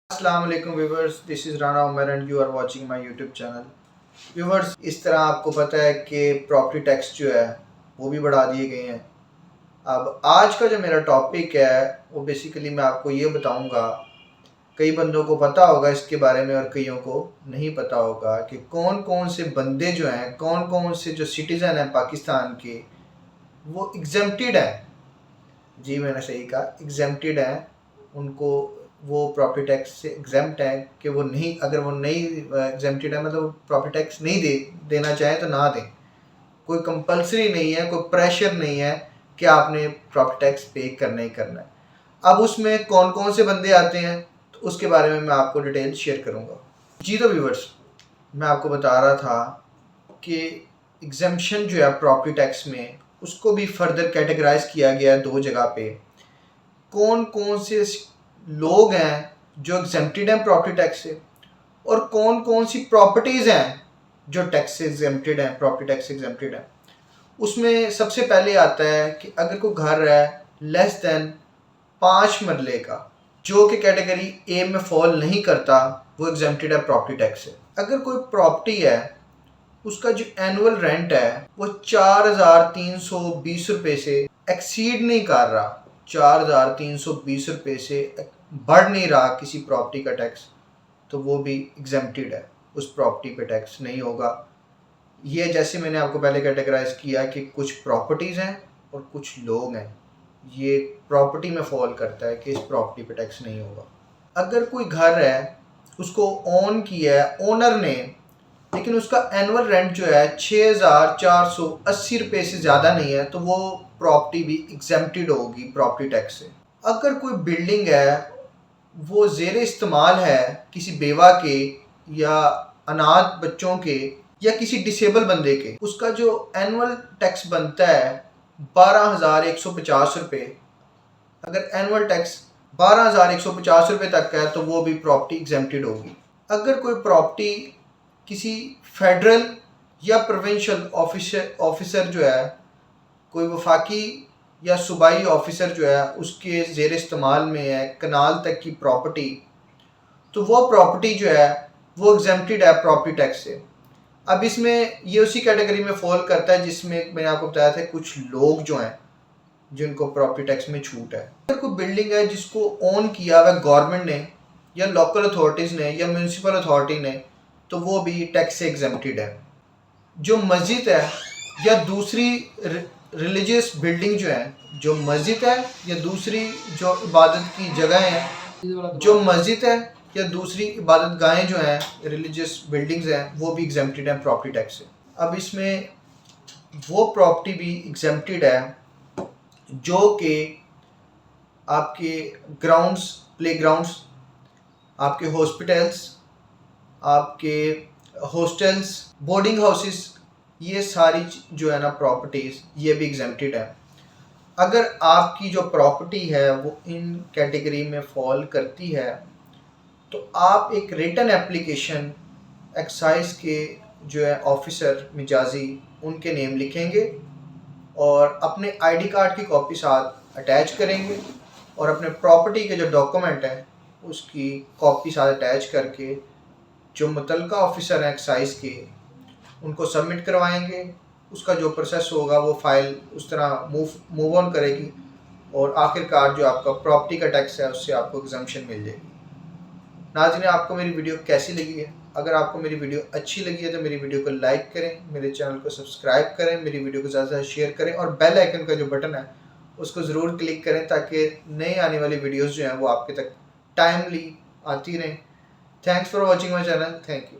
अस्सलाम वालेकुम viewers, this is Rana Umar and you are watching my YouTube channel. Viewers, इस तरह आपको पता है कि प्रॉपर्टी टैक्स जो है वो भी बढ़ा दिए गए हैं। अब आज का जो मेरा टॉपिक है वो बेसिकली मैं आपको ये बताऊंगा। कई बंदों को पता होगा इसके बारे में और कईयों को नहीं पता होगा कि कौन कौन से बंदे जो हैं, कौन कौन से जो सिटीज़न हैं पाकिस्तान के, वो एग्जेम्प्टेड हैं। जी मैंने सही कहा, एग्जेम्प्टेड हैं। उनको वो प्रॉपर्टी टैक्स से एग्जेम्प्ट है कि वो नहीं, अगर वो नहीं एग्जेम्प्टेड है मतलब प्रॉपर्टी टैक्स नहीं देना चाहें तो ना दें। कोई कंपलसरी नहीं है, कोई प्रेशर नहीं है कि आपने प्रॉपर्टी टैक्स पे करना ही करना है। अब उसमें कौन कौन से बंदे आते हैं तो उसके बारे में मैं आपको डिटेल शेयर करूँगा। जी तो व्यूवर्स, मैं आपको बता रहा था कि एग्जेम्पशन जो है प्रॉपर्टी टैक्स में, उसको भी फर्दर कैटेगराइज किया गया है दो जगह पे। कौन कौन से लोग हैं जो एग्जेम्प्टेड हैं प्रॉपर्टी टैक्स से, और कौन कौन सी प्रॉपर्टीज़ हैं जो टैक्स से एग्जेम्प्टेड हैं, प्रॉपर्टी टैक्स से एग्जेम्प्टेड हैं। उसमें सबसे पहले आता है कि अगर कोई घर है लेस देन 5 मरले का, जो कि कैटेगरी ए में फॉल नहीं करता, वो एग्जेम्प्टेड है प्रॉपर्टी टैक्स से। अगर कोई प्रॉपर्टी है, उसका जो एनुअल रेंट है वो 4,320 रुपये से एक्सीड नहीं कर रहा, 4,320 रुपये से बढ़ नहीं रहा किसी प्रॉपर्टी का टैक्स, तो वो भी एग्जेम्प्टेड है, उस प्रॉपर्टी पे टैक्स नहीं होगा। ये जैसे मैंने आपको पहले कैटेगराइज किया कि कुछ प्रॉपर्टीज़ हैं और कुछ लोग हैं, ये प्रॉपर्टी में फॉल करता है कि इस प्रॉपर्टी पे टैक्स नहीं होगा। अगर कोई घर है, उसको ओन किया है ओनर ने, लेकिन उसका एनुअल रेंट जो है 6,480 रुपये से ज़्यादा नहीं है, तो वो प्रॉपर्टी भी एग्जेम्प्टेड होगी प्रॉपर्टी टैक्स से। अगर कोई बिल्डिंग है, वो ज़ेर इस्तेमाल है किसी बेवा के या अनाथ बच्चों के या किसी डिसेबल बंदे के, उसका जो एनुअल टैक्स बनता है 12,150 रुपये। अगर एनुअल टैक्स 12,150 रुपये तक का है तो वो भी प्रॉपर्टी एग्जेम्प्टेड होगी। अगर कोई प्रॉपर्टी किसी फेडरल या प्रोविंशियल ऑफिसर जो है, कोई वफाकी या सूबाई ऑफिसर जो है, उसके ज़ेर इस्तेमाल में है कनाल तक की प्रॉपर्टी, तो वो प्रॉपर्टी जो है वो एग्जेम्प्टेड है प्रॉपर्टी टैक्स से। अब इसमें ये उसी कैटेगरी में फॉल करता है जिसमें मैंने आपको बताया था कुछ लोग जो हैं जिनको प्रॉपर्टी टैक्स में छूट है। अगर कोई बिल्डिंग है जिसको ओन किया हुआ गवर्नमेंट ने या लोकल अथॉरिटीज़ ने या म्यूनसिपल अथॉरिटी ने, तो वो भी टैक्स से एग्जेम्प्टेड है। जो मस्जिद है या दूसरी रिलीजियस बिल्डिंग जो है, जो मस्जिद है या दूसरी जो इबादत की जगह हैं, जो मस्जिद है या दूसरी इबादत गाहें जो हैं, रिलीजियस बिल्डिंग्स हैं, वो भी एग्जेम्प्टेड हैं प्रॉपर्टी टैक्स से। अब इसमें वो प्रॉपर्टी भी एग्जेम्प्टेड है जो कि आपके ग्राउंड्स, प्ले ग्राउंड्स, आपके हॉस्पिटल्स, आपके हॉस्टल्स, बोर्डिंग हाउसेस, ये सारी जो है ना प्रॉपर्टीज़, ये भी एग्जेम्प्टेड है। अगर आपकी जो प्रॉपर्टी है वो इन कैटेगरी में फॉल करती है, तो आप एक रिटन एप्लीकेशन एक्साइज के जो है ऑफिसर मिजाजी, उनके नेम लिखेंगे और अपने आईडी कार्ड की कॉपी साथ अटैच करेंगे और अपने प्रॉपर्टी के जो डॉक्यूमेंट हैं उसकी कॉपी साथ अटैच करके जो मुतलका ऑफिसर हैं एक्साइज के, उनको सबमिट करवाएंगे। उसका जो प्रोसेस होगा वो फाइल उस तरह मूव ऑन करेगी और आखिरकार जो आपका प्रॉपर्टी का टैक्स है उससे आपको एग्जम्पशन मिल जाएगी। नाज़रीन, आपको मेरी वीडियो कैसी लगी है? अगर आपको मेरी वीडियो अच्छी लगी है तो मेरी वीडियो को लाइक करें, मेरे चैनल को सब्सक्राइब करें, मेरी वीडियो को ज़्यादा से ज़्यादा शेयर करें और बेल आइकन का जो बटन है उसको ज़रूर क्लिक करें ताकि नए आने वाली वीडियोज़ जो हैं वो आपके तक टाइमली आती रहें। Thanks for watching my channel. Thank you.